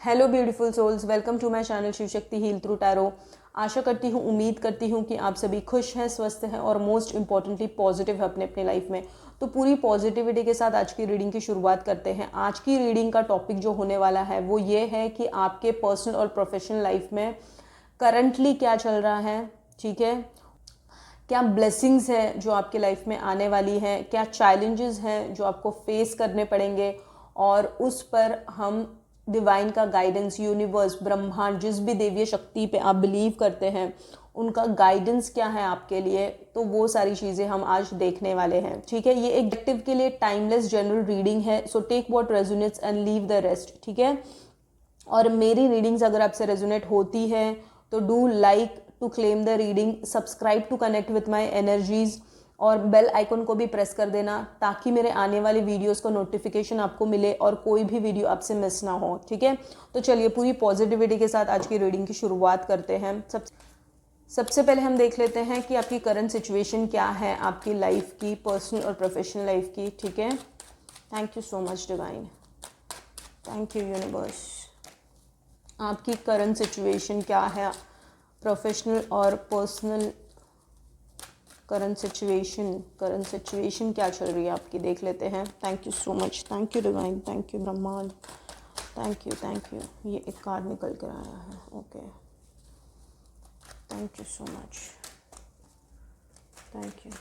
Hello beautiful souls, welcome to my channel Shiv Shakti heal through tarot. आशा करती हूँ, उम्मीद करती हूँ कि आप सभी खुश हैं, स्वस्थ हैं और मोस्ट इम्पॉर्टेंटली पॉजिटिव है अपने लाइफ में। तो पूरी पॉजिटिविटी के साथ आज की रीडिंग की शुरुआत करते हैं। आज की रीडिंग का टॉपिक जो होने वाला है वो ये है कि आपके पर्सनल और प्रोफेशनल लाइफ में करंटली क्या चल रहा है। ठीक है, क्या ब्लेसिंग्स है जो आपके लाइफ में आने वाली है, क्या चैलेंजेस हैं जो आपको फेस करने पड़ेंगे, और उस पर हम डिवाइन का गाइडेंस, यूनिवर्स, ब्रह्मांड, जिस भी देवीय शक्ति पे आप बिलीव करते हैं उनका गाइडेंस क्या है आपके लिए, तो वो सारी चीज़ें हम आज देखने वाले हैं। ठीक है, ये एक एक्टिव के लिए टाइमलेस जनरल रीडिंग है, so take what resonates and leave the rest. ठीक है, और मेरी रीडिंग्स अगर आपसे रेजोनेट होती है तो do like to claim the reading, subscribe to connect with my energies, और बेल आइकन को भी प्रेस कर देना ताकि मेरे आने वाले वीडियोस का नोटिफिकेशन आपको मिले और कोई भी वीडियो आपसे मिस ना हो। ठीक है, तो चलिए पूरी पॉजिटिविटी के साथ आज की रीडिंग की शुरुआत करते हैं। सबसे पहले हम देख लेते हैं कि आपकी करंट सिचुएशन क्या है, आपकी लाइफ की, पर्सनल और प्रोफेशनल लाइफ की। ठीक है, thank you so much divine, thank you universe. आपकी करंट सिचुएशन क्या है, प्रोफेशनल और पर्सनल करंट सिचुएशन क्या चल रही है आपकी, देख लेते हैं। Thank you so much, thank you divine, thank you ब्रह्मांड, थैंक यू। ये एक कार्ड निकल कर आया है। Okay, thank you so much, thank you.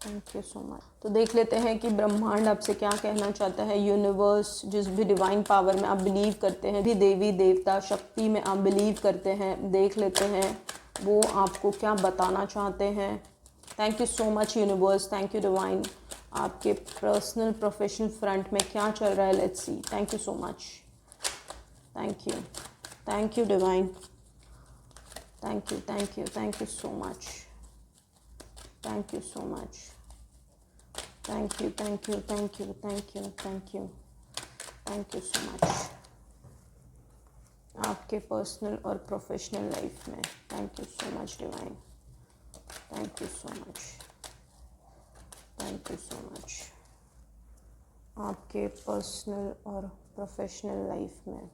Thank you so much. तो देख लेते हैं कि ब्रह्मांड आपसे क्या कहना चाहता है, यूनिवर्स, जिस भी डिवाइन पावर में आप बिलीव करते हैं, भी देवी देवता शक्ति में आप बिलीव करते हैं, देख लेते हैं वो आपको क्या बताना चाहते हैं। Thank you so much universe, thank you divine. आपके पर्सनल प्रोफेशनल फ्रंट में क्या चल रहा है, let's see. Thank you so much, thank you divine, thank you so much, thank you so much, thank you so much. आपके personal और professional life में thank you so much divine, thank you so much. आपके personal और professional life में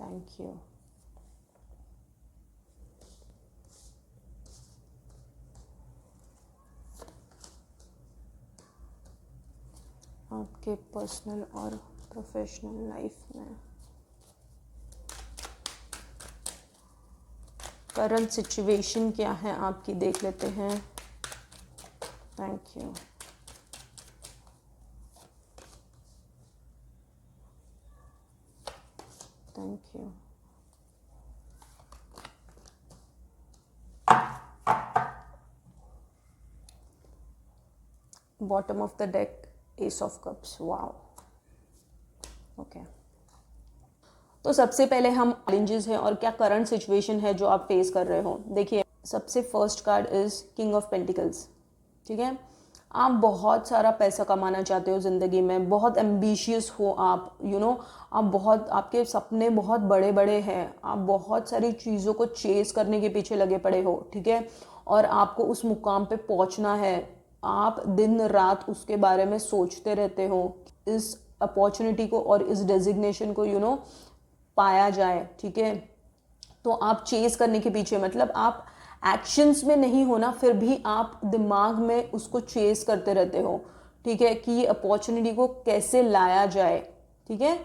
thank you. आपके personal और professional life में current situation क्या है आपकी, देख लेते हैं। Thank you. Bottom of the deck, S of cups. Wow, okay. तो सबसे पहले हम चैलेंजेस हैं और क्या करंट सिचुएशन है जो आप फेस कर रहे हो। देखिए, सबसे first card is king of pentacles. ठीक है, आप बहुत सारा पैसा कमाना चाहते हो ज़िंदगी में, बहुत एम्बिशियस हो आप, आप बहुत, आपके सपने बहुत बड़े बड़े हैं, आप बहुत सारी चीज़ों को चेस करने के पीछे लगे पड़े हो। ठीक है, और आपको उस मुकाम पे पहुंचना है, आप दिन रात उसके बारे में सोचते रहते हो, इस अपॉर्चुनिटी को और इस डेजिग्नेशन को पाया जाए। ठीक है, तो आप चेस करने के पीछे, मतलब आप एक्शंस में नहीं होना, फिर भी आप दिमाग में उसको चेस करते रहते हो। ठीक है, कि ये अपॉर्चुनिटी को कैसे लाया जाए। ठीक है,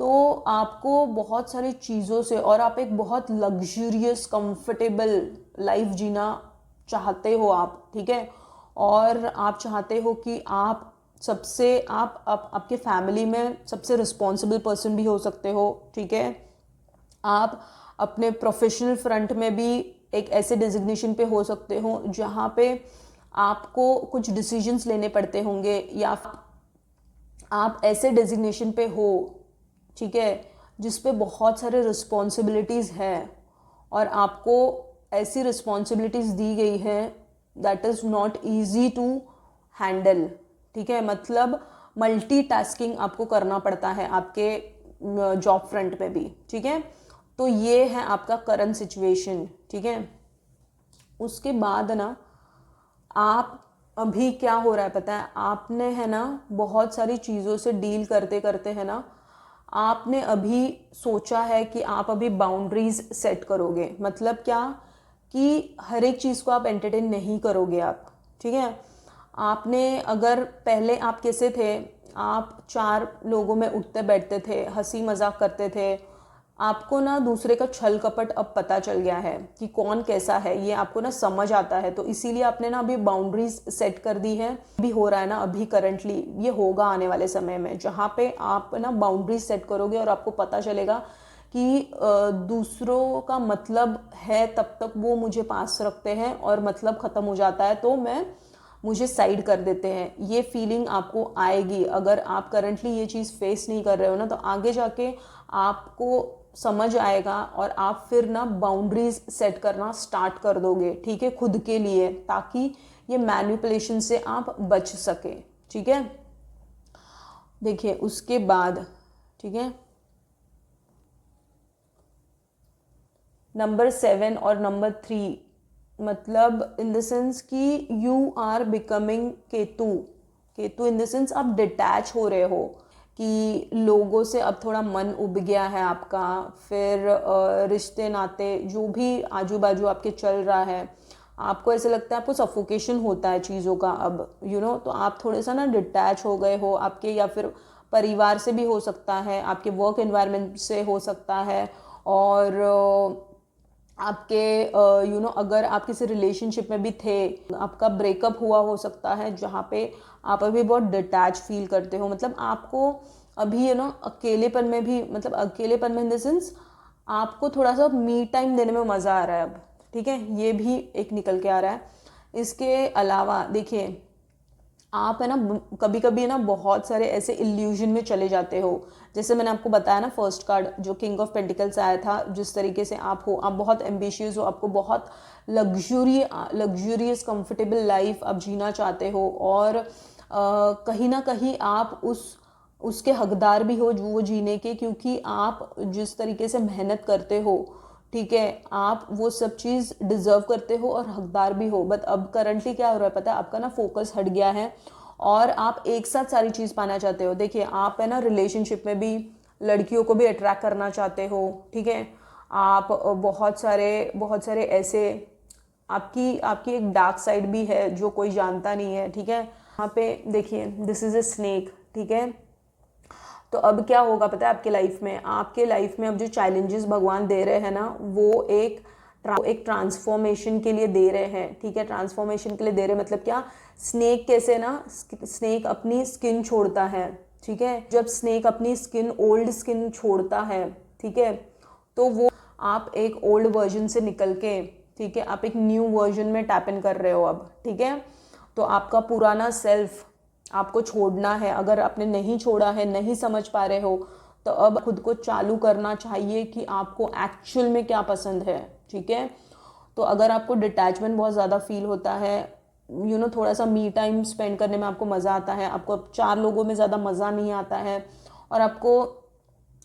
तो आपको बहुत सारी चीज़ों से, और आप एक बहुत लग्जूरियस कंफर्टेबल लाइफ जीना चाहते हो आप। ठीक है, और आप चाहते हो कि आप सबसे, आप आपके फैमिली में सबसे रिस्पॉन्सिबल पर्सन भी हो सकते हो। ठीक है, आप अपने प्रोफेशनल फ्रंट में भी एक ऐसे डिजिग्नेशन पे हो सकते हो जहाँ पे आपको कुछ डिसीजंस लेने पड़ते होंगे, या आप ऐसे डिजिग्नेशन पे हो, ठीक है, जिस पे बहुत सारे रिस्पॉन्सिबिलिटीज़ हैं, और आपको ऐसी रिस्पॉन्सिबिलिटीज़ दी गई है that is not easy to handle. ठीक है, मतलब मल्टीटास्किंग आपको करना पड़ता है आपके जॉब फ्रंट पे भी। ठीक है, तो ये है आपका करंट सिचुएशन। ठीक है, उसके बाद ना आप अभी क्या हो रहा है पता है, आपने है ना बहुत सारी चीज़ों से डील करते करते है ना, आपने अभी सोचा है कि आप अभी बाउंड्रीज सेट करोगे। मतलब क्या कि हर एक चीज़ को आप एंटरटेन नहीं करोगे आप, ठीक है। आपने अगर पहले आप कैसे थे, आप 4 लोगों में उठते बैठते थे, हंसी मजाक करते थे, आपको ना दूसरे का छल कपट अब पता चल गया है कि कौन कैसा है, ये आपको ना समझ आता है। तो इसीलिए आपने ना अभी बाउंड्रीज सेट कर दी है। अभी हो रहा है ना, अभी करंटली ये होगा आने वाले समय में, जहाँ पे आप ना बाउंड्रीज सेट करोगे और आपको पता चलेगा कि दूसरों का मतलब है तब तक वो मुझे पास रखते हैं, और मतलब ख़त्म हो जाता है तो मुझे साइड कर देते हैं। ये फीलिंग आपको आएगी अगर आप करंटली ये चीज़ फेस नहीं कर रहे हो ना, तो आगे जाके आपको समझ आएगा और आप फिर ना बाउंड्रीज सेट करना स्टार्ट कर दोगे, ठीक है, खुद के लिए, ताकि ये मैनिपुलेशन से आप बच सके, ठीक है। देखिए उसके बाद, ठीक है, नंबर 7 और नंबर 3, मतलब इन द सेंस कि you are becoming Ketu. Ketu in the sense आप डिटैच हो रहे हो, कि लोगों से अब थोड़ा मन उब गया है आपका। फिर रिश्ते नाते जो भी आजू बाजू आपके चल रहा है, आपको ऐसे लगता है आपको सफोकेशन होता है चीज़ों का अब, तो आप थोड़े सा ना डिटैच हो गए हो आपके, या फिर परिवार से भी हो सकता है, आपके वर्क एनवायरनमेंट से हो सकता है, और आपके अगर आप किसी रिलेशनशिप में भी थे, आपका ब्रेकअप हुआ हो सकता है, जहाँ पे आप अभी बहुत डिटैच फील करते हो। मतलब आपको अभी अकेलेपन में भी, मतलब अकेलेपन में इन द सेंस आपको थोड़ा सा मी टाइम देने में मज़ा आ रहा है अब, ठीक है, ये भी एक निकल के आ रहा है। इसके अलावा देखिए, आप है ना कभी कभी है ना बहुत सारे ऐसे इल्यूजन में चले जाते हो। जैसे मैंने आपको बताया ना, फर्स्ट कार्ड जो किंग ऑफ पेंटिकल्स आया था, जिस तरीके से आप हो, आप बहुत एम्बिशियस हो, आपको बहुत लग्जूरियस कंफर्टेबल लाइफ आप जीना चाहते हो, और कहीं ना कहीं आप उसके हकदार भी हो वो जीने के, क्योंकि आप जिस तरीके से मेहनत करते हो, ठीक है, आप वो सब चीज़ डिजर्व करते हो और हकदार भी हो। बट अब करंटली क्या हो रहा है पता है, आपका ना फोकस हट गया है और आप एक साथ सारी चीज़ पाना चाहते हो। देखिए आप है ना रिलेशनशिप में भी लड़कियों को भी अट्रैक्ट करना चाहते हो, ठीक है, आप बहुत सारे ऐसे, आपकी आपकी एक डार्क साइड भी है जो कोई जानता नहीं है, ठीक है। यहाँ पे देखिए दिस इज ए स्नेक, ठीक है। तो अब क्या होगा पता है, आपके लाइफ में अब जो चैलेंजेस भगवान दे रहे हैं ना, वो एक ट्रांसफॉर्मेशन के लिए दे रहे हैं, ठीक है, ट्रांसफॉर्मेशन के लिए दे रहे हैं। मतलब क्या, स्नेक कैसे ना, स्नेक अपनी स्किन छोड़ता है, ठीक है, जब स्नेक अपनी स्किन, ओल्ड स्किन छोड़ता है, ठीक है, तो वो आप एक ओल्ड वर्जन से निकल के, ठीक है, आप एक न्यू वर्जन में टैप इन कर रहे हो अब, ठीक है। तो आपका पुराना सेल्फ आपको छोड़ना है। अगर आपने नहीं छोड़ा है, नहीं समझ पा रहे हो, तो अब खुद को चालू करना चाहिए कि आपको एक्चुअल में क्या पसंद है, ठीक है। तो अगर आपको डिटैचमेंट बहुत ज़्यादा फील होता है, थोड़ा सा मी टाइम स्पेंड करने में आपको मज़ा आता है, आपको अब 4 लोगों में ज़्यादा मज़ा नहीं आता है, और आपको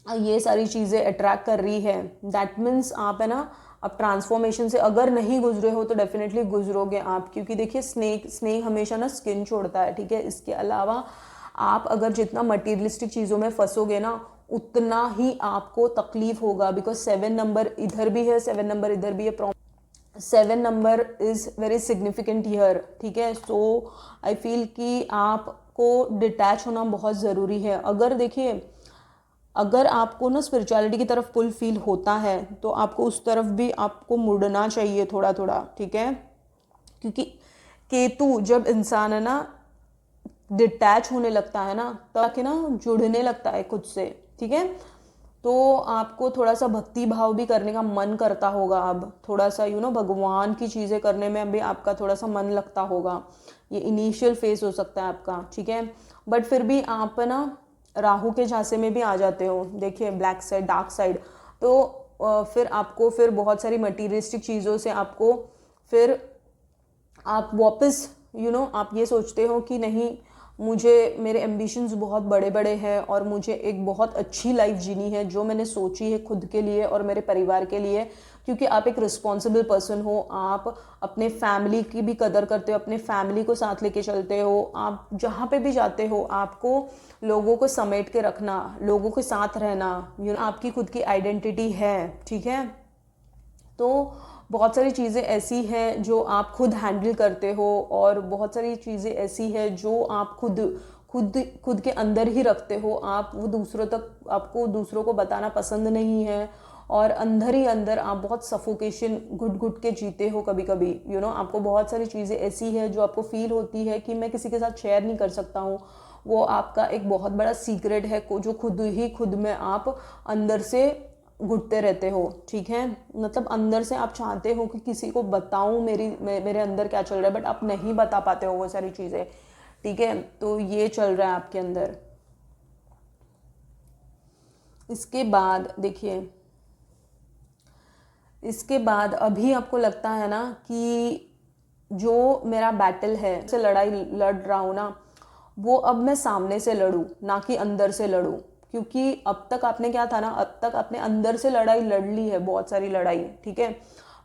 ये सारी चीज़ें अट्रैक्ट कर रही है, दैट मीन्स आप है ना अब ट्रांसफॉर्मेशन से अगर नहीं गुजरे हो तो डेफिनेटली गुजरोगे आप, क्योंकि देखिए स्नेक हमेशा ना स्किन छोड़ता है, ठीक है। इसके अलावा आप अगर जितना मटीरियलिस्टिक चीज़ों में फंसोगे ना, उतना ही आपको तकलीफ होगा, बिकॉज 7 नंबर इधर भी है, 7 नंबर इधर भी है, 7 number is very significant year, ठीक है। सो आई फील कि आपको डिटैच होना बहुत ज़रूरी है। अगर देखिए, अगर आपको ना स्पिरिचुअलिटी की तरफ पुल फील होता है, तो आपको उस तरफ भी आपको मुड़ना चाहिए थोड़ा थोड़ा, ठीक है, क्योंकि केतु जब इंसान है ना डिटैच होने लगता है ना, ताकि ना जुड़ने लगता है खुद से, ठीक है, तो आपको थोड़ा सा भक्ति भाव भी करने का मन करता होगा, अब थोड़ा सा भगवान की चीज़ें करने में भी आपका थोड़ा सा मन लगता होगा। ये इनिशियल फेज हो सकता है आपका, ठीक है। बट फिर भी आप ना राहु के झांसे में भी आ जाते हो, देखिए ब्लैक साइड, डार्क साइड, तो फिर आपको फिर बहुत सारी मटीरियलिस्टिक चीज़ों से आपको फिर आप वापस आप ये सोचते हो कि नहीं, मुझे मेरे एम्बिशंस बहुत बड़े बड़े हैं और मुझे एक बहुत अच्छी लाइफ जीनी है जो मैंने सोची है खुद के लिए और मेरे परिवार के लिए, क्योंकि आप एक रिस्पॉन्सिबल पर्सन हो, आप अपने फैमिली की भी कदर करते हो, अपने फैमिली को साथ लेके चलते हो, आप जहाँ पे भी जाते हो आपको लोगों को समेट के रखना, लोगों के साथ रहना, आपकी खुद की आइडेंटिटी है, ठीक है। तो बहुत सारी चीज़ें ऐसी हैं जो आप खुद हैंडल करते हो और बहुत सारी चीज़ें ऐसी हैं जो आप खुद खुद खुद के अंदर ही रखते हो, आप वो दूसरों तक, आपको दूसरों को बताना पसंद नहीं है और अंदर ही अंदर आप बहुत सफोकेशन घुट घुट के जीते हो कभी कभी, आपको बहुत सारी चीज़ें ऐसी है जो आपको फील होती है कि मैं किसी के साथ शेयर नहीं कर सकता हूँ, वो आपका एक बहुत बड़ा सीक्रेट है जो खुद में आप अंदर से घुटते रहते हो, ठीक है। मतलब अंदर से आप चाहते हो कि किसी को बताऊं मेरे अंदर क्या चल रहा है, बट आप नहीं बता पाते हो वो सारी चीज़ें, ठीक है। तो ये चल रहा है आपके अंदर। इसके बाद देखिए, इसके बाद अभी आपको लगता है ना कि जो मेरा बैटल है, से लड़ाई लड़ रहा हूँ ना, वो अब मैं सामने से लड़ूं ना कि अंदर से लड़ूं, क्योंकि अब तक आपने क्या था ना, अब तक आपने अंदर से लड़ाई लड़ ली है, बहुत सारी लड़ाई, ठीक है।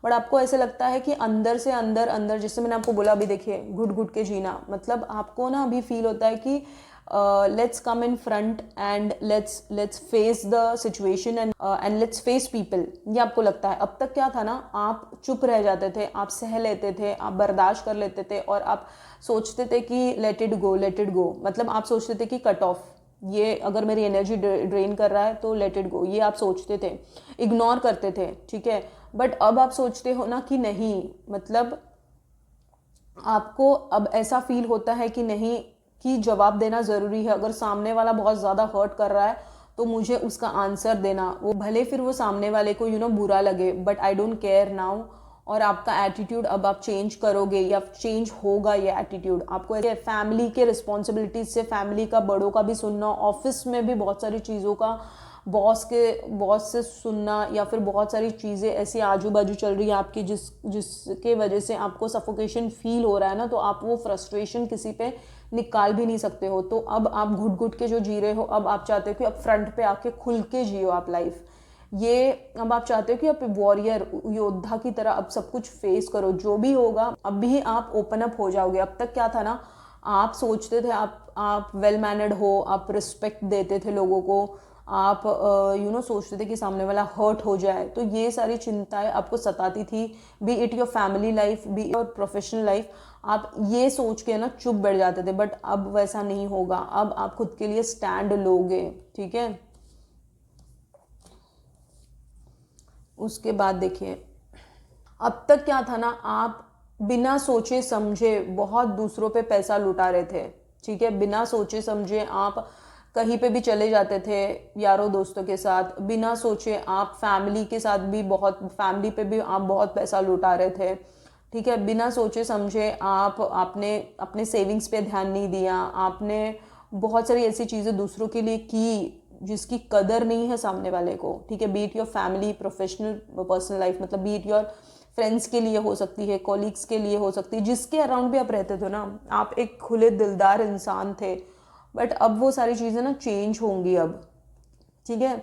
बट आपको ऐसे लगता है कि अंदर से अंदर अंदर, जैसे मैंने आपको बोला अभी, देखिए घुट घुट के जीना, मतलब आपको ना अभी फील होता है कि let's come in front end let's face the situation and let's face people, ये आपको लगता है। अब तक क्या था ना, आप चुप रह जाते थे, आप सह लेते थे, आप बर्दाश्त कर लेते थे और आप सोचते थे कि लेट इट गो, मतलब आप सोचते थे कि कट ऑफ, ये अगर मेरी एनर्जी ड्रेन कर रहा है तो लेट इट गो, ये आप सोचते थे, इग्नोर करते थे, ठीक है। बट अब आप सोचते हो ना कि नहीं, मतलब आपको अब ऐसा फील होता है कि नहीं, कि जवाब देना ज़रूरी है। अगर सामने वाला बहुत ज़्यादा हर्ट कर रहा है तो मुझे उसका आंसर देना, वो भले फिर वो सामने वाले को बुरा लगे, but I don't care now. और आपका एटीट्यूड अब आप चेंज करोगे या चेंज होगा ये एटीट्यूड आपको। फैमिली के रिस्पॉन्सिबिलिटीज से, फैमिली का, बड़ों का भी सुनना, ऑफिस में भी बहुत सारी चीज़ों का बॉस से सुनना, या फिर बहुत सारी चीज़ें ऐसी आजू बाजू चल रही है आपकी जिसके वजह से आपको सफोकेशन फील हो रहा है ना, तो आप वो फ्रस्ट्रेशन किसी पे निकाल भी नहीं सकते हो। तो अब आप घुट घुट के जो जी रहे हो, अब आप चाहते हो कि अब फ्रंट पे आके खुल के जियो आप लाइफ। ये अब आप चाहते हो कि आप वॉरियर, योद्धा की तरह अब सब कुछ फेस करो, जो भी होगा अब भी आप ओपन अप हो जाओगे। अब तक क्या था ना, आप सोचते थे आप वेल मैनर्ड हो, आप रिस्पेक्ट देते थे लोगों को, आप सोचते थे कि सामने वाला हर्ट हो जाए, तो ये सारी चिंताएं आपको सताती थी, B it your family life, be your professional life. आप ये सोच के ना चुप बैठ जाते थे, बट अब वैसा नहीं होगा, अब आप खुद के लिए स्टैंड लोगे, ठीक है। उसके बाद देखिए, अब तक क्या था ना, आप बिना सोचे समझे बहुत दूसरों पे पैसा लुटा रहे थे, ठीक है। बिना सोचे समझे आप कहीं पे भी चले जाते थे यारों दोस्तों के साथ, बिना सोचे आप फैमिली के साथ भी फैमिली पे भी आप बहुत पैसा लुटा रहे थे, ठीक है। बिना सोचे समझे आपने अपने सेविंग्स पे ध्यान नहीं दिया, आपने बहुत सारी ऐसी चीज़ें दूसरों के लिए की जिसकी कदर नहीं है सामने वाले को, ठीक है। Beat your family, professional, personal life, मतलब बीट योर फ्रेंड्स के लिए हो सकती है, कॉलीग्स के लिए हो सकती है, जिसके अराउंड भी आप रहते थे ना, आप एक खुले दिलदार इंसान थे। बट अब वो सारी चीज़ें ना चेंज होंगी अब, ठीक है।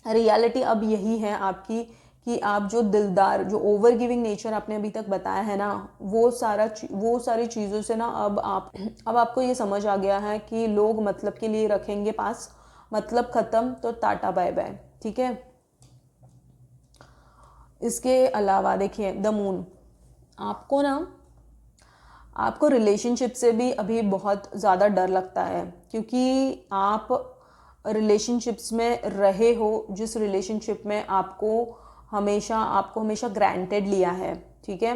रियलिटी अब यही है आपकी कि आप जो दिलदार, जो ओवर गिविंग नेचर आपने अभी तक बताया है ना, वो सारी चीज़ों से ना अब आपको ये समझ आ गया है कि लोग मतलब के लिए रखेंगे पास, मतलब ख़त्म तो टाटा बाय बाय, ठीक है। इसके अलावा देखिए द मून, आपको रिलेशनशिप से भी अभी बहुत ज़्यादा डर लगता है, क्योंकि आप रिलेशनशिप्स में रहे हो जिस रिलेशनशिप में आपको हमेशा ग्रांटेड लिया है, ठीक है।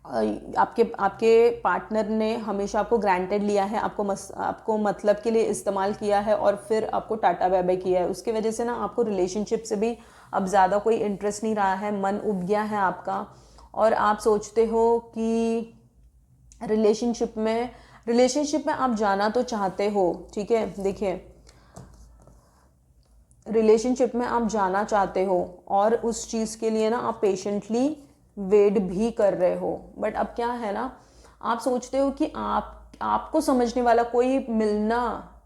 आपके पार्टनर ने हमेशा आपको ग्रांटेड लिया है, आपको मतलब के लिए इस्तेमाल किया है और फिर आपको टाटा बाय बाय किया है। उसकी वजह से ना आपको रिलेशनशिप से भी अब ज़्यादा कोई इंटरेस्ट नहीं रहा है, मन उब गया है आपका, और आप सोचते हो कि रिलेशनशिप में आप जाना तो चाहते हो, ठीक है। देखिए, रिलेशनशिप में आप जाना चाहते हो और उस चीज़ के लिए ना आप पेशेंटली वेट भी कर रहे हो, बट अब क्या है ना, आप सोचते हो कि आपको समझने वाला कोई मिलना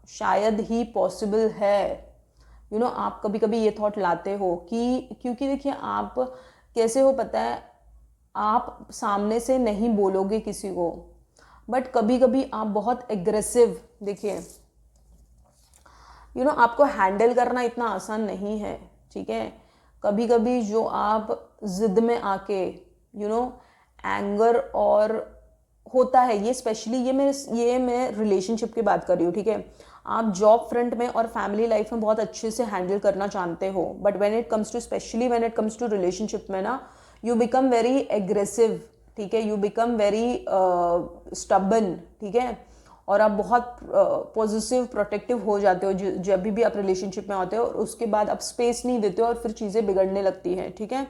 शायद ही पॉसिबल है। आप कभी कभी ये थॉट लाते हो कि क्योंकि देखिए आप कैसे हो पता है, आप सामने से नहीं बोलोगे किसी को, बट कभी कभी आप बहुत एग्रेसिव, देखिए आपको हैंडल करना इतना आसान नहीं है, ठीक है। कभी कभी जो आप जिद में आके एंगर और होता है, ये स्पेशली ये मैं रिलेशनशिप की बात कर रही हूँ, ठीक है। आप जॉब फ्रंट में और फैमिली लाइफ में बहुत अच्छे से हैंडल करना जानते हो, but when it comes to specially when it comes to relationship में ना, यू बिकम वेरी एग्रेसिव, ठीक है, यू बिकम वेरी स्टबन, ठीक है, और आप बहुत पॉजिटिव प्रोटेक्टिव हो जाते हो जब भी आप रिलेशनशिप में आते हो, और उसके बाद आप स्पेस नहीं देते हो और फिर चीज़ें बिगड़ने लगती हैं, ठीक है।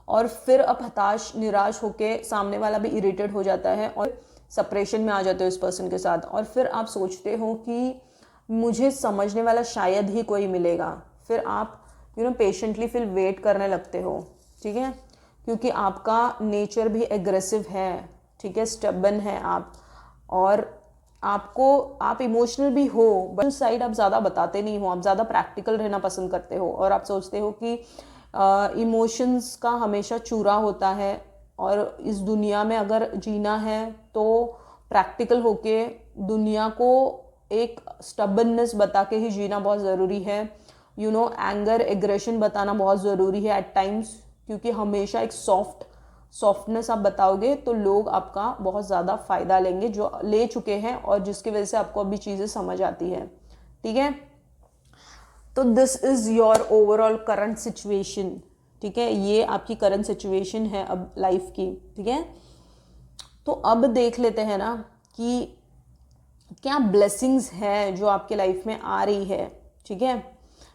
और फिर आप हताश निराश होके, सामने वाला भी इरिटेट हो जाता है और सेपरेशन में आ जाते हो इस पर्सन के साथ, और फिर आप सोचते हो कि मुझे समझने वाला शायद ही कोई मिलेगा। फिर आप पेशेंटली फिर वेट करने लगते हो, ठीक है, क्योंकि आपका नेचर भी एग्रेसिव है, ठीक है, स्टबन है आप, और आप इमोशनल भी हो, बट साइड आप ज़्यादा बताते नहीं हो, आप ज़्यादा प्रैक्टिकल रहना पसंद करते हो, और आप सोचते हो कि इमोशंस का हमेशा चूरा होता है, और इस दुनिया में अगर जीना है तो प्रैक्टिकल होके दुनिया को एक स्टबननेस बता के ही जीना बहुत ज़रूरी है। एंगर एग्रेशन बताना बहुत ज़रूरी है एट टाइम्स, क्योंकि हमेशा एक सॉफ्टनेस आप बताओगे तो लोग आपका बहुत ज़्यादा फ़ायदा लेंगे, जो ले चुके हैं और जिसकी वजह से आपको अभी चीज़ें समझ आती है, ठीक है। तो this is your overall current situation, ठीक है, ये आपकी करंट सिचुएशन है अब लाइफ की, ठीक है। तो अब देख लेते हैं ना कि क्या ब्लेसिंग्स है जो आपके लाइफ में आ रही है, ठीक है।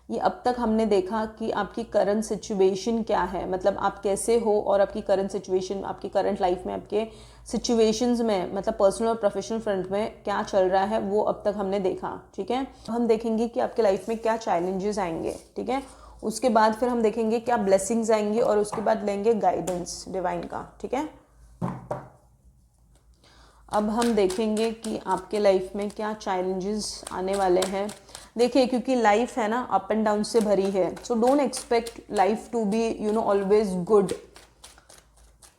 ये अब तक हमने देखा कि आपकी करंट सिचुएशन क्या है, मतलब आप कैसे हो, और आपकी करंट सिचुएशन, आपकी करंट लाइफ में आपके सिचुएशंस में, मतलब पर्सनल और प्रोफेशनल फ्रंट में क्या चल रहा है, वो अब तक हमने देखा, ठीक है। हम देखेंगे कि आपके लाइफ में क्या चैलेंजेस आएंगे, ठीक है। उसके बाद फिर हम देखेंगे क्या ब्लेसिंग्स आएंगी, और उसके बाद लेंगे गाइडेंस डिवाइन का, ठीक है। अब हम देखेंगे कि आपके लाइफ में क्या चैलेंजेस आने वाले हैं। देखिए, क्योंकि लाइफ है ना अप एंड डाउन से भरी है, so don't expect life to be always good,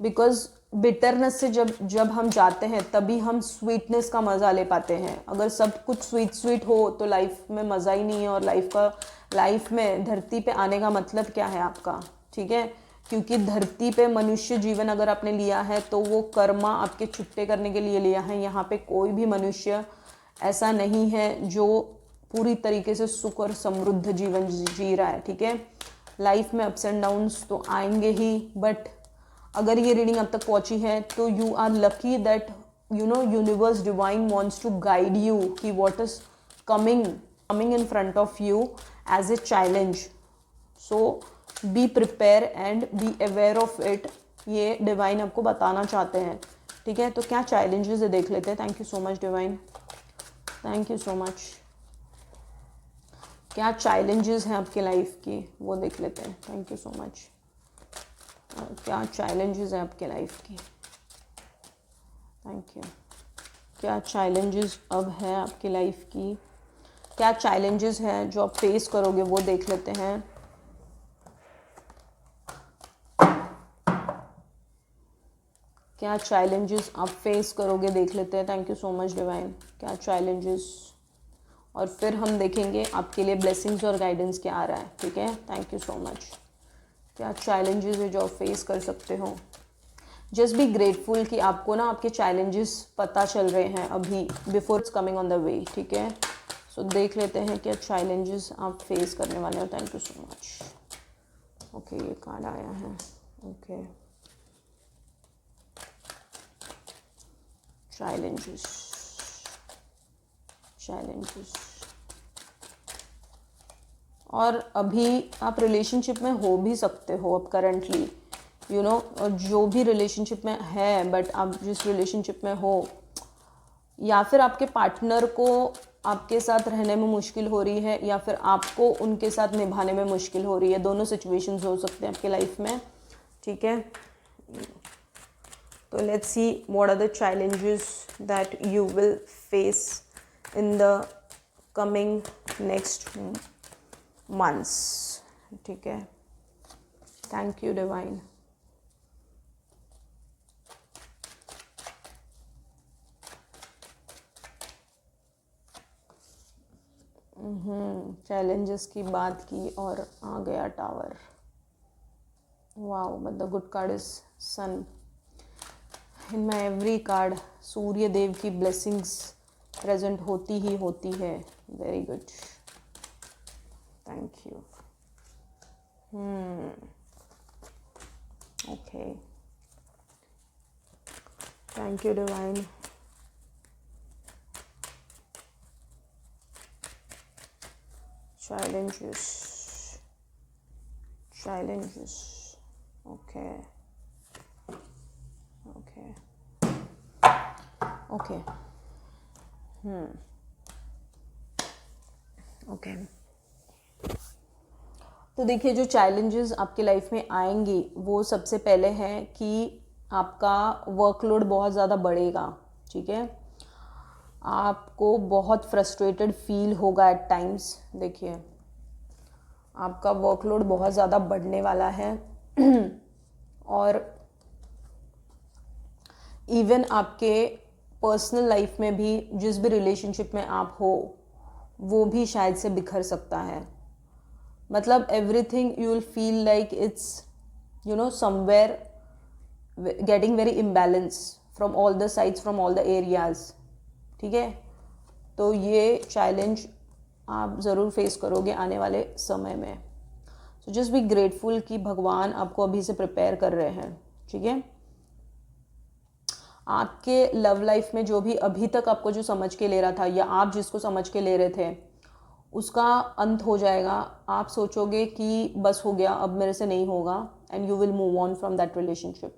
because bitterness से जब हम जाते हैं तभी हम स्वीटनेस का मज़ा ले पाते हैं। अगर सब कुछ स्वीट हो तो लाइफ में मज़ा ही नहीं है, और लाइफ में धरती पे आने का मतलब क्या है आपका, ठीक है। क्योंकि धरती पे मनुष्य जीवन अगर आपने लिया है तो वो कर्मा आपके छुट्टे करने के लिए लिया है। यहाँ पे कोई भी मनुष्य ऐसा नहीं है जो पूरी तरीके से सुख और समृद्ध जीवन जी रहा है, ठीक है। लाइफ में अप्स एंड डाउन्स तो आएंगे ही, बट अगर ये रीडिंग अब तक पहुंची है तो you are lucky that universe divine wants to guide you कि what is coming in front of you as a challenge. So be prepare and be aware of it, ये डिवाइन आपको बताना चाहते हैं, ठीक है। तो क्या चैलेंजेस है देख लेते हैं। Thank you so much divine, thank you so much. क्या चैलेंजेस हैं आपकी लाइफ की वो देख लेते हैं। Thank you so much. क्या चैलेंजेस हैं आपके लाइफ की, थैंक यू। क्या चैलेंजेस अब है आपकी लाइफ की, क्या चैलेंजेस हैं जो आप फेस करोगे वो देख लेते हैं। क्या चैलेंजेस आप फेस करोगे देख लेते हैं। Thank you so much divine. क्या चैलेंजेस, और फिर हम देखेंगे आपके लिए ब्लेसिंग्स और गाइडेंस क्या आ रहा है, ठीक है। Thank you so much. क्या चैलेंजेस है जो आप फेस कर सकते हो। जस्ट बी ग्रेटफुल कि आपको ना आपके चैलेंजेस पता चल रहे हैं अभी, before it's coming on the way, ठीक है। सो देख लेते हैं क्या चैलेंजेस आप फेस करने वाले हो। Thank you so much. Okay, ये कार्ड आया है, ओके। चैलेंजेस, और अभी आप रिलेशनशिप में हो भी सकते हो अब करंटली, और जो भी रिलेशनशिप में है, बट आप जिस रिलेशनशिप में हो, या फिर आपके पार्टनर को आपके साथ रहने में मुश्किल हो रही है, या फिर आपको उनके साथ निभाने में मुश्किल हो रही है। दोनों सिचुएशंस हो सकते हैं आपके लाइफ में, ठीक है। तो let's see what are the challenges that you will face in the coming next months. ठीक है, थैंक यू डिवाइन. चैलेंजेस की बात की और आ गया tower. Wow, but the good card is sun. In my every card Surya Dev की blessings present होती ही होती है. Very good, thank you. Okay, thank you divine. challenges. Okay. Okay. तो देखिए, जो चैलेंजेस आपके लाइफ में आएंगी वो सबसे पहले है कि आपका वर्कलोड बहुत ज़्यादा बढ़ेगा. ठीक है, आपको बहुत फ्रस्ट्रेटेड फील होगा एट टाइम्स. देखिए, आपका वर्कलोड बहुत ज़्यादा बढ़ने वाला है और इवन आपके पर्सनल लाइफ में भी जिस भी रिलेशनशिप में आप हो वो भी शायद से बिखर सकता है. मतलब everything you will feel like it's somewhere getting very imbalance from all the sides, from all the areas. ठीक है, तो ये चैलेंज आप ज़रूर फेस करोगे आने वाले समय में. सो जस्ट बी ग्रेटफुल कि भगवान आपको अभी से प्रिपेयर कर रहे हैं. ठीक है, आपके लव लाइफ में जो भी अभी तक आपको जो समझ के ले रहा था या आप जिसको समझ के ले रहे थे उसका अंत हो जाएगा. आप सोचोगे कि बस हो गया, अब मेरे से नहीं होगा, and you will move on from that relationship.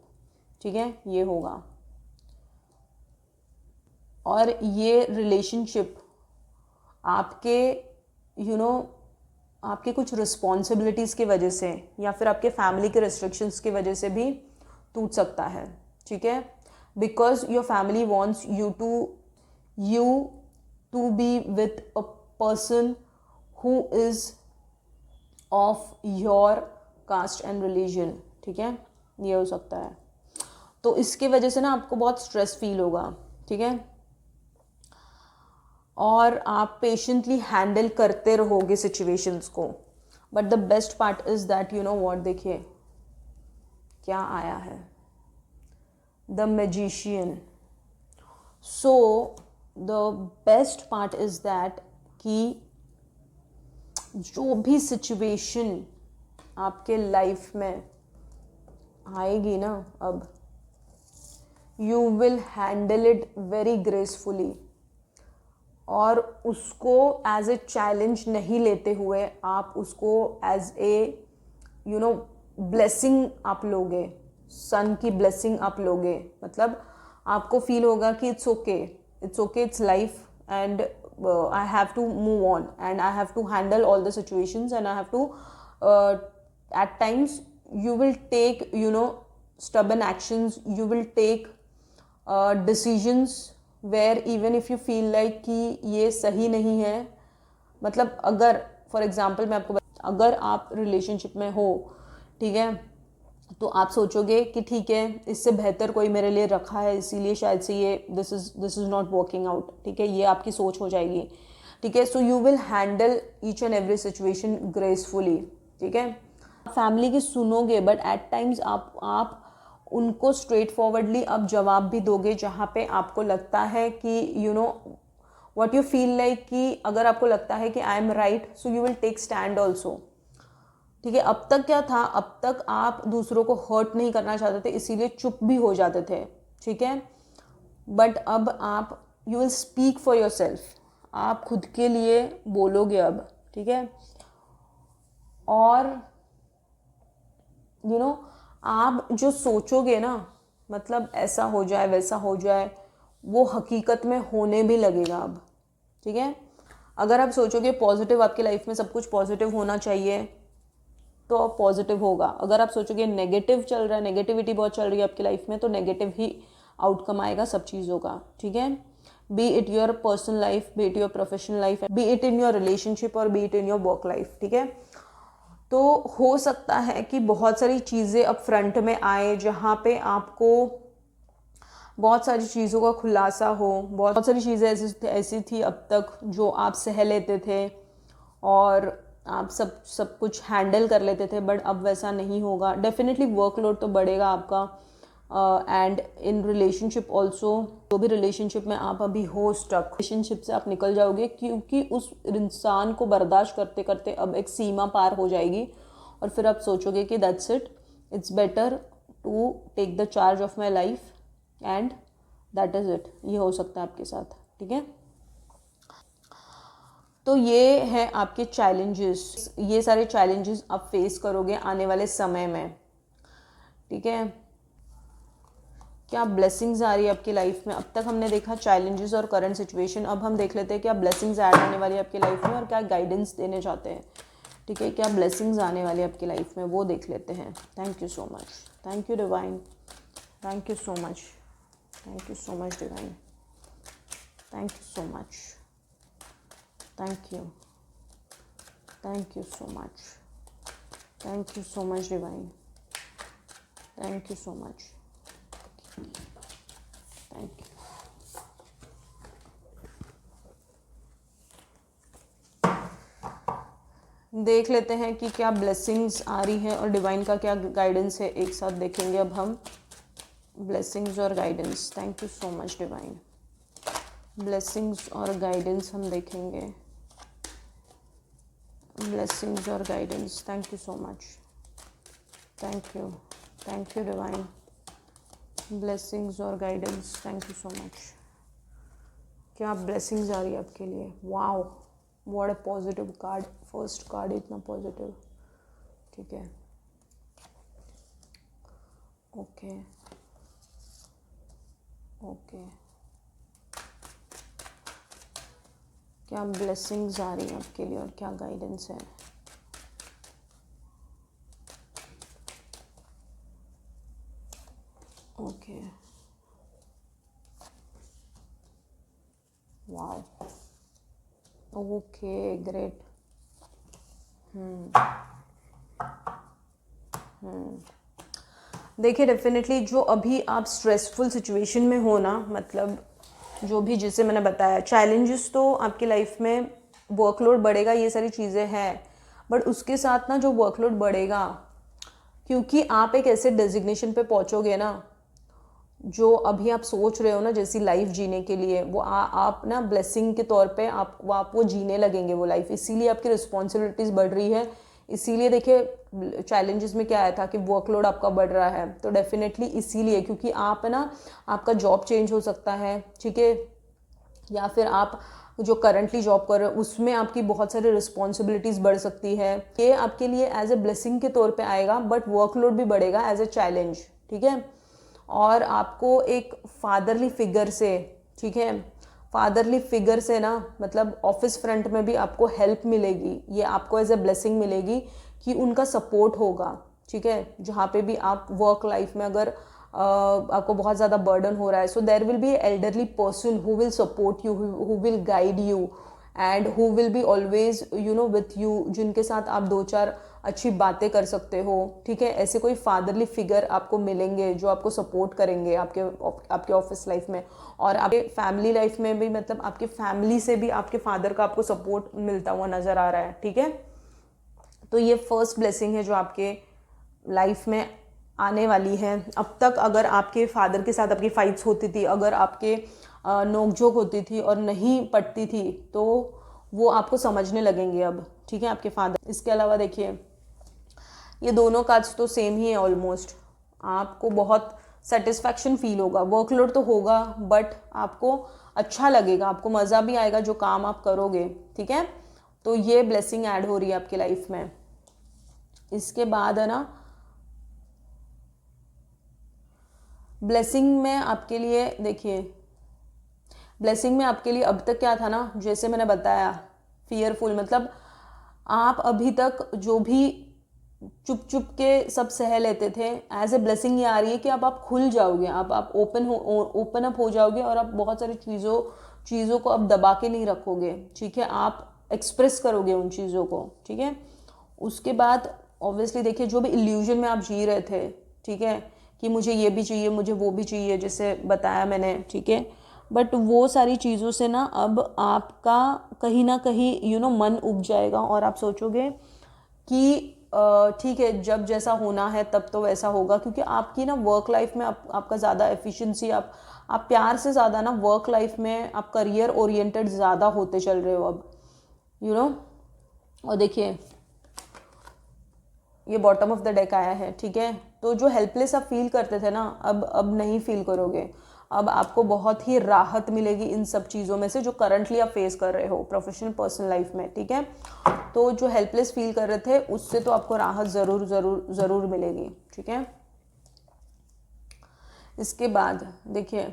ठीक है, ये होगा. और ये रिलेशनशिप आपके आपके कुछ रिस्पॉन्सिबिलिटीज़ की वजह से या फिर आपके फैमिली के रिस्ट्रिक्शंस की वजह से भी टूट सकता है. ठीक है, because your family wants you to be with a person who is of your caste and religion. ठीक है, ये हो सकता है. तो इसके वजह से ना आपको बहुत स्ट्रेस फील होगा. ठीक है, और आप पेशेंटली हैंडल करते रहोगे सिचुएशंस को. But the best part is that what, देखिए क्या आया है, the magician. So the best part is that कि जो भी सिचुएशन आपके लाइफ में आएगी ना, अब you will handle it very gracefully और उसको एज ए चैलेंज नहीं लेते हुए आप उसको एज ए ब्लेसिंग आप लोगे. सन की ब्लेसिंग आप लोगे. मतलब आपको फील होगा कि it's okay, it's life and I have to move on and I have to handle all the situations and I have to at times you will take stubborn actions, you will take decisions where even if you feel like कि ये सही नहीं है. मतलब अगर for example मैं आपको अगर आप रिलेशनशिप में हो, ठीक है, तो आप सोचोगे कि ठीक है इससे बेहतर कोई मेरे लिए रखा है, इसीलिए शायद से ये this is not working out. ठीक है, ये आपकी सोच हो जाएगी. ठीक है, सो you will handle each and every situation gracefully. ठीक है, फैमिली की सुनोगे बट एट टाइम्स आप उनको स्ट्रेट फॉरवर्डली अब जवाब भी दोगे जहाँ पे आपको लगता है कि व्हाट यू फील लाइक कि अगर आपको लगता है कि I am right, so you will take stand also. ठीक है, अब तक क्या था, अब तक आप दूसरों को हर्ट नहीं करना चाहते थे, इसीलिए चुप भी हो जाते थे. ठीक है, बट अब आप you will speak for your self. आप खुद के लिए बोलोगे अब. ठीक है, और आप जो सोचोगे ना, मतलब ऐसा हो जाए वैसा हो जाए, वो हकीकत में होने भी लगेगा अब. ठीक है, अगर आप सोचोगे पॉजिटिव, आपकी लाइफ में सब कुछ पॉजिटिव होना चाहिए, तो पॉजिटिव होगा। अगर आप सोचोगे नेगेटिव चल रहा है, नेगेटिविटी बहुत चल रही है आपकी लाइफ में, तो नेगेटिव ही आउटकम आएगा सब चीज़ों का, ठीक है। Be it your personal life, be it your professional life, be it in your relationship और be it in your work life, ठीक है। तो हो सकता है कि बहुत सारी चीज़ें अब फ्रंट में आए जहाँ पे आपको बहुत सारी चीज़ों का खुलासा हो। बहुत सारी चीज़ें ऐसी थी अब तक जो आप सह लेते थे और आप सब कुछ हैंडल कर लेते थे, बट अब वैसा नहीं होगा। डेफिनेटली वर्कलोड तो बढ़ेगा आपका, एंड इन रिलेशनशिप ऑल्सो। जो भी रिलेशनशिप में आप अभी हो स्टक, रिलेशनशिप से आप निकल जाओगे, क्योंकि उस इंसान को बर्दाश्त करते करते अब एक सीमा पार हो जाएगी और फिर आप सोचोगे कि that's it, it's better to take the charge of my life and that is it. ये हो सकता है आपके साथ, ठीक है। तो ये है आपके चैलेंजेस, ये सारे चैलेंजेस आप फेस करोगे आने वाले समय में, ठीक है। क्या ब्लेसिंग्स आ रही है आपकी लाइफ में? अब तक हमने देखा चैलेंजेस और करंट सिचुएशन, अब हम देख लेते हैं क्या ब्लेसिंग्स ऐड होने वाली है आपकी लाइफ में और क्या गाइडेंस देने चाहते हैं, ठीक है। क्या ब्लेसिंग्स आने वाली है आपकी लाइफ में वो देख लेते हैं। Thank you so much, thank you divine, thank you so much, thank you so much divine, thank you so much, thank you, thank you so much, thank you so much divine, thank you so much, thank you. देख लेते हैं कि क्या blessings आ रही है और divine का क्या गाइडेंस है, एक साथ देखेंगे अब हम ब्लेसिंग्स और guidance. Thank you so much divine. Blessings और गाइडेंस हम देखेंगे, ब्लेसिंग्स और guidance. Thank you so much, thank you divine. Blessings और guidance, thank you so much. क्या ब्लेसिंग्स आ रही है आपके लिए? Wow, what a positive card, first card इतना पॉजिटिव, ठीक है। ओके ओके, क्या ब्लेसिंग्स आ रही है आपके लिए और क्या गाइडेंस है? Okay, wow, okay, great. देखिए डेफिनेटली जो अभी आप स्ट्रेसफुल सिचुएशन में हो ना, मतलब जो भी जिसे मैंने बताया चैलेंजेस, तो आपकी लाइफ में वर्कलोड बढ़ेगा, ये सारी चीज़ें हैं, बट उसके साथ ना जो वर्कलोड बढ़ेगा, क्योंकि आप एक ऐसे डेजिग्नेशन पे पहुंचोगे ना, जो अभी आप सोच रहे हो ना जैसी लाइफ जीने के लिए, वो आप ना ब्लेसिंग के तौर पे आप वो जीने लगेंगे वो लाइफ। इसीलिए आपकी रिस्पॉन्सिबिलिटीज़ बढ़ रही है। इसीलिए देखिए चैलेंजेस में क्या आया था कि वर्कलोड आपका बढ़ रहा है, तो डेफिनेटली इसीलिए, क्योंकि आप ना आपका जॉब चेंज हो सकता है, ठीक है, या फिर आप जो करंटली जॉब कर रहे हो उसमें आपकी बहुत सारी रिस्पॉन्सिबिलिटीज़ बढ़ सकती है। ये आपके लिए एज ए ब्लेसिंग के तौर पे आएगा, बट वर्कलोड भी बढ़ेगा एज ए चैलेंज, ठीक है। और आपको एक फादरली फिगर से, ठीक है, फादरली फिगर से ना, मतलब ऑफिस फ्रंट में भी आपको हेल्प मिलेगी, ये आपको एज ए ब्लेसिंग मिलेगी कि उनका सपोर्ट होगा, ठीक है। जहाँ पे भी आप वर्क लाइफ में अगर आपको बहुत ज़्यादा बर्डन हो रहा है, so there will be elderly person who will support you, who will guide you and who will be always with you, जिनके साथ आप दो चार अच्छी बातें कर सकते हो, ठीक है। ऐसे कोई फादरली फिगर आपको मिलेंगे जो आपको सपोर्ट करेंगे आपके ऑफिस लाइफ में, और आपके फैमिली लाइफ में भी, मतलब आपके फैमिली से भी आपके फादर का आपको सपोर्ट मिलता हुआ नज़र आ रहा है, ठीक है। तो ये फर्स्ट ब्लेसिंग है जो आपके लाइफ में आने वाली है। अब तक अगर आपके फादर के साथ आपकी फाइट्स होती थी, अगर आपके नोकझोंक होती थी और नहीं पटती थी, तो वो आपको समझने लगेंगे अब, ठीक है, आपके फादर। इसके अलावा देखिए ये दोनों कार्ड्स तो सेम ही है ऑलमोस्ट। आपको बहुत सेटिस्फैक्शन फील होगा, वर्कलोड तो होगा बट आपको अच्छा लगेगा, आपको मज़ा भी आएगा जो काम आप करोगे, ठीक है। तो ये ब्लेसिंग ऐड हो रही है आपकी लाइफ में। इसके बाद है ना, ब्लेसिंग में आपके लिए, देखिए ब्लेसिंग में आपके लिए अब तक क्या था ना, जैसे मैंने बताया फियरफुल, मतलब आप अभी तक जो भी चुप चुप के सब सह लेते थे, एज ए ब्लेसिंग ये आ रही है कि अब आप खुल जाओगे, अब आप ओपन अप हो जाओगे और आप बहुत सारी चीज़ों को अब दबा के नहीं रखोगे, ठीक है, आप एक्सप्रेस करोगे उन चीज़ों को, ठीक है। उसके बाद ऑब्वियसली देखिए जो भी इल्यूजन में आप जी रहे थे, ठीक है, कि मुझे ये भी चाहिए, मुझे वो भी चाहिए, जैसे बताया मैंने, ठीक है, बट वो सारी चीज़ों से ना अब आपका कहीं ना कहीं मन उब जाएगा और आप सोचोगे कि ठीक है, जब जैसा होना है तब तो वैसा होगा, क्योंकि आपकी ना वर्क लाइफ में आपका ज़्यादा एफिशिएंसी, आप प्यार से ज़्यादा ना वर्क लाइफ में आप करियर ओरिएंटेड ज़्यादा होते चल रहे हो अब, और देखिए ये बॉटम ऑफ द डेक आया है, ठीक है। तो जो हेल्पलेस आप फील करते थे ना, अब नहीं फील करोगे, अब आपको बहुत ही राहत मिलेगी इन सब चीज़ों में से जो करंटली आप फेस कर रहे हो प्रोफेशनल पर्सनल लाइफ में, ठीक है। तो जो हेल्पलेस फील कर रहे थे उससे तो आपको राहत ज़रूर ज़रूर ज़रूर मिलेगी, ठीक है। इसके बाद देखिए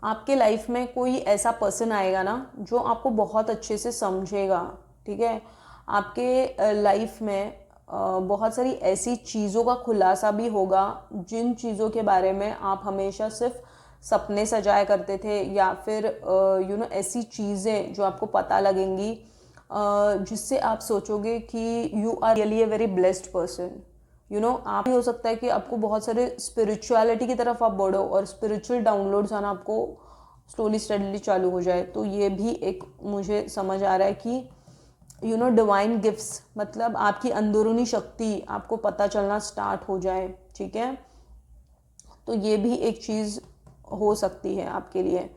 आपके लाइफ में कोई ऐसा पर्सन आएगा ना जो आपको बहुत अच्छे से समझेगा, ठीक है। आपके लाइफ में बहुत सारी ऐसी चीज़ों का खुलासा भी होगा जिन चीज़ों के बारे में आप हमेशा सिर्फ सपने सजाया करते थे, या फिर ऐसी चीज़ें जो आपको पता लगेंगी जिससे आप सोचोगे कि you are really a very blessed person, आप ही हो सकता है कि आपको बहुत सारे स्पिरिचुअलिटी की तरफ आप बढ़ो और स्पिरिचुअल डाउनलोड्स आना आपको स्लोली स्टडीली चालू हो जाए। तो ये भी एक मुझे समझ आ रहा है कि डिवाइन गिफ्ट्स, मतलब आपकी अंदरूनी शक्ति आपको पता चलना स्टार्ट हो जाए, ठीक है। तो ये भी एक चीज़ हो सकती है आपके लिए,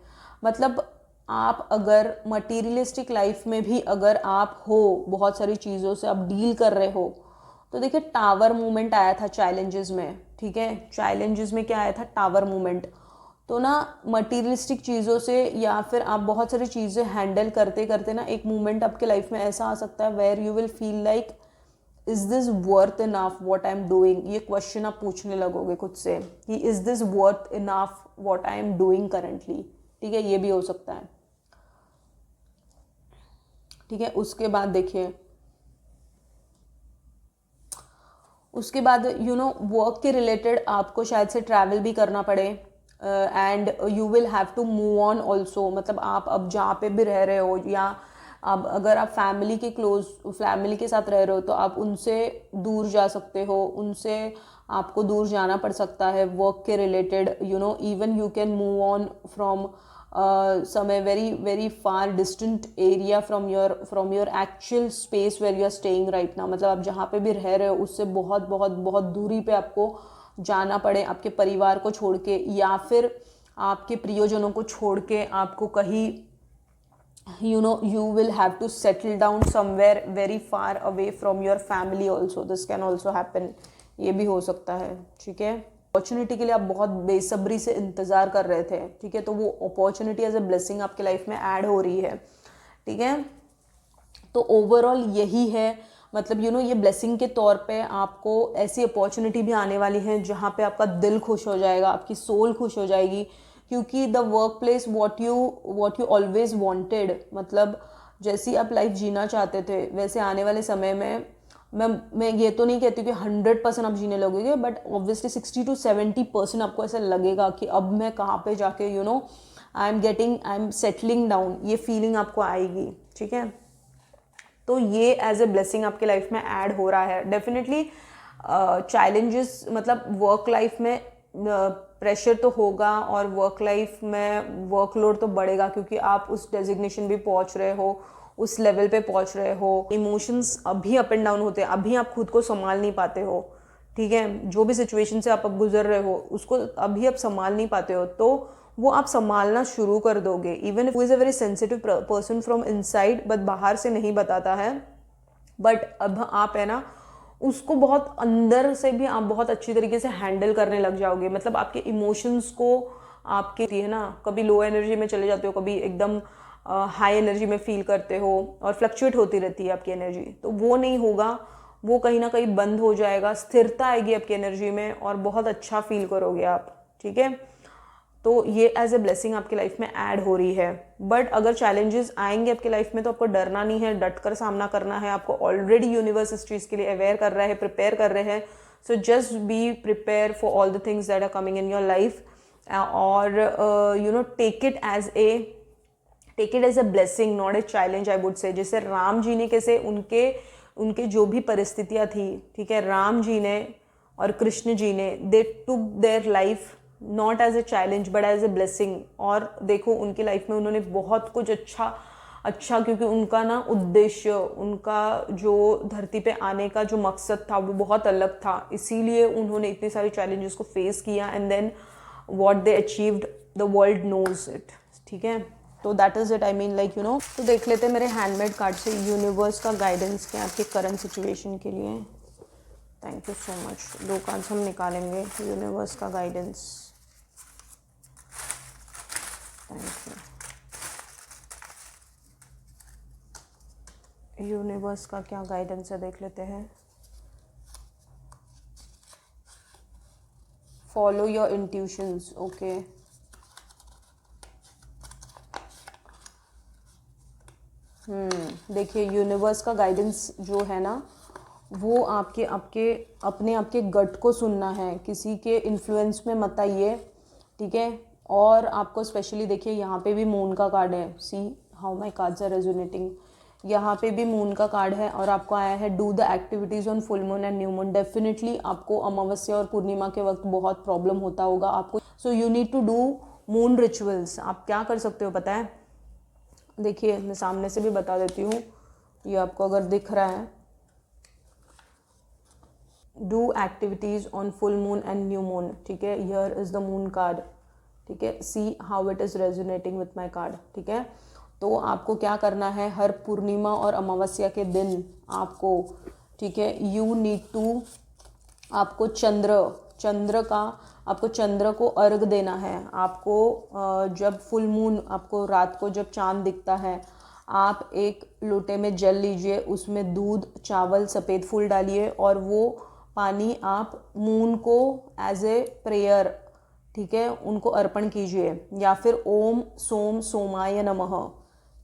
मतलब आप अगर मटीरियलिस्टिक लाइफ में भी अगर आप हो, बहुत सारी चीज़ों से आप डील कर रहे हो, तो देखिए टावर मूवमेंट आया था चैलेंजेस में, ठीक है। चैलेंजेस में क्या आया था? Tower movement. तो ना मटीरियलिस्टिक चीज़ों से या फिर आप बहुत सारी चीज़ें हैंडल करते करते ना एक मोमेंट आपके लाइफ में ऐसा आ सकता है where you will feel like is this worth enough what I am doing. ये क्वेश्चन आप पूछने लगोगे खुद से कि is this worth enough what I am doing currently, ठीक है। ये भी हो सकता है, ठीक है। उसके बाद देखिए, उसके बाद वर्क के रिलेटेड आपको शायद से ट्रैवल भी करना पड़े and you will have to move on also, मतलब आप अब जहाँ पे भी रह रहे हो या अब अगर आप फैमिली के साथ रह रहे हो तो आप उनसे दूर जा सकते हो, उनसे आपको दूर जाना पड़ सकता है वर्क के related, even you can move on from some a very far distant area from your actual space where you are staying right now, मतलब आप जहाँ पे भी रह रहे हो उससे बहुत बहुत बहुत दूरी पे आपको जाना पड़े आपके परिवार को छोड़ के, या फिर आपके प्रियजनों को छोड़ के आपको कहीं you will have to settle down somewhere very far away from your family also, this can also happen, ये भी हो सकता है, ठीक है। अपॉर्चुनिटी के लिए आप बहुत बेसब्री से इंतज़ार कर रहे थे, ठीक है, तो वो अपॉर्चुनिटी एज ए ब्लेसिंग आपके लाइफ में ऐड हो रही है, ठीक है। तो ओवरऑल यही है, मतलब ये ब्लेसिंग के तौर पे आपको ऐसी अपॉर्चुनिटी भी आने वाली है जहाँ पे आपका दिल खुश हो जाएगा, आपकी सोल खुश हो जाएगी, क्योंकि the work place what you always wanted, मतलब जैसी आप लाइफ जीना चाहते थे वैसे आने वाले समय में मैं ये तो नहीं कहती कि 100% आप जीने लगोगे, बट ऑब्वियसली 60 to 70% आपको ऐसा लगेगा कि अब मैं कहाँ पे जाके आई एम सेटलिंग डाउन, ये फीलिंग आपको आएगी, ठीक है। तो ये एज ए ब्लेसिंग आपके लाइफ में ऐड हो रहा है डेफिनेटली। चैलेंजेस मतलब वर्क लाइफ में प्रेशर तो होगा और वर्क लाइफ में वर्कलोड तो बढ़ेगा, क्योंकि आप उस डेजिग्नेशन भी पहुंच रहे हो, उस लेवल पे पहुंच रहे हो। इमोशंस अभी अप एंड डाउन होते हैं, अभी आप खुद को संभाल नहीं पाते हो, ठीक है। जो भी सिचुएशन से आप अब गुजर रहे हो उसको अभी आप संभाल नहीं पाते हो, तो वो आप संभालना शुरू कर दोगे। Even if is a very sensitive person from inside, but बाहर से नहीं बताता है, बट अब आप है ना उसको बहुत अंदर से भी आप बहुत अच्छी तरीके से हैंडल करने लग जाओगे। मतलब आपके इमोशंस को आपके है ना कभी लो एनर्जी में चले जाते हो, कभी एकदम हाई एनर्जी में फील करते हो और फ्लक्चुएट होती रहती है आपकी एनर्जी, तो वो नहीं होगा, वो कहीं ना कहीं बंद हो जाएगा, स्थिरता आएगी आपकी एनर्जी में और बहुत अच्छा फील करोगे आप, ठीक है। तो ये एज ए ब्लेसिंग आपकी लाइफ में ऐड हो रही है। बट अगर चैलेंजेस आएंगे आपकी लाइफ में तो आपको डरना नहीं है, डट कर सामना करना है। आपको ऑलरेडी यूनिवर्स इस चीज़ के लिए अवेयर कर रहा है, प्रिपेयर कर रहे हैं। So just be prepare for all the things that are coming in your life, और you know take it as a blessing, not a challenge, I would say. जैसे राम जी ने कैसे उनके जो भी परिस्थितियाँ थी, ठीक है, राम जी ने और कृष्ण जी ने they took their life not as a challenge but as a blessing. और देखो उनकी लाइफ में उन्होंने बहुत कुछ अच्छा क्योंकि उनका ना उद्देश्य, उनका जो धरती पे आने का जो मकसद था वो बहुत अलग था, इसीलिए उन्होंने इतने सारे चैलेंजेस को फेस किया and then what they achieved the world knows it, ठीक है। तो that is it, I mean like you know. तो देख लेते हैं मेरे हैंडमेड कार्ड से यूनिवर्स का गाइडेंस क्या आपके करंट सिचुएशन के लिए। Thank you so much. 2 cards हम निकालेंगे यूनिवर्स का गाइडेंस। Thank you. यूनिवर्स का क्या गाइडेंस है देख लेते हैं। Follow your intuitions, okay. देखिए यूनिवर्स का गाइडेंस जो है ना वो आपके गट को सुनना है, किसी के इन्फ्लुएंस में मत आइए, ठीक है। और आपको स्पेशली देखिए यहाँ पे भी मून का कार्ड है, see how my cards are resonating. यहाँ पे भी मून का कार्ड है और आपको आया है do the activities on full moon and new moon. Definitely आपको अमावस्या और पूर्णिमा के वक्त बहुत प्रॉब्लम होता होगा आपको, so you need to do moon rituals. आप क्या कर सकते हो पता है, देखिए मैं सामने से भी बता देती हूँ, ये आपको अगर दिख रहा है, do activities on full moon and new moon, ठीक है। Here is the moon card, ठीक है। See how it is resonating with my card, ठीक है। तो आपको क्या करना है, हर पूर्णिमा और अमावस्या के दिन आपको, ठीक है, यू नीड टू, आपको चंद्र को अर्घ देना है। आपको जब फुल मून, आपको रात को जब चांद दिखता है, आप एक लोटे में जल लीजिए, उसमें दूध, चावल, सफ़ेद फूल डालिए और वो पानी आप मून को एज ए प्रेयर, ठीक है, उनको अर्पण कीजिए। या फिर ओम सोम सोमाय नमः,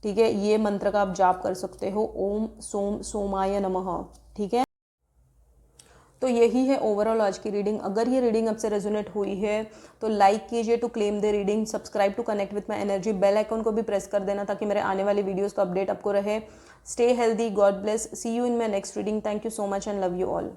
ठीक है, ये मंत्र का आप जाप कर सकते हो, ओम सोम सोमाय नमः, ठीक है। तो यही है ओवरऑल आज की रीडिंग। अगर ये रीडिंग आपसे रेजोनेट हुई है तो लाइक कीजिए to claim the reading, subscribe to connect with my energy, bell icon को भी प्रेस कर देना ताकि मेरे आने वाले वीडियोस का अपडेट आपको रहे। Stay healthy, God bless, see you in my next reading. Thank you so much and love you all.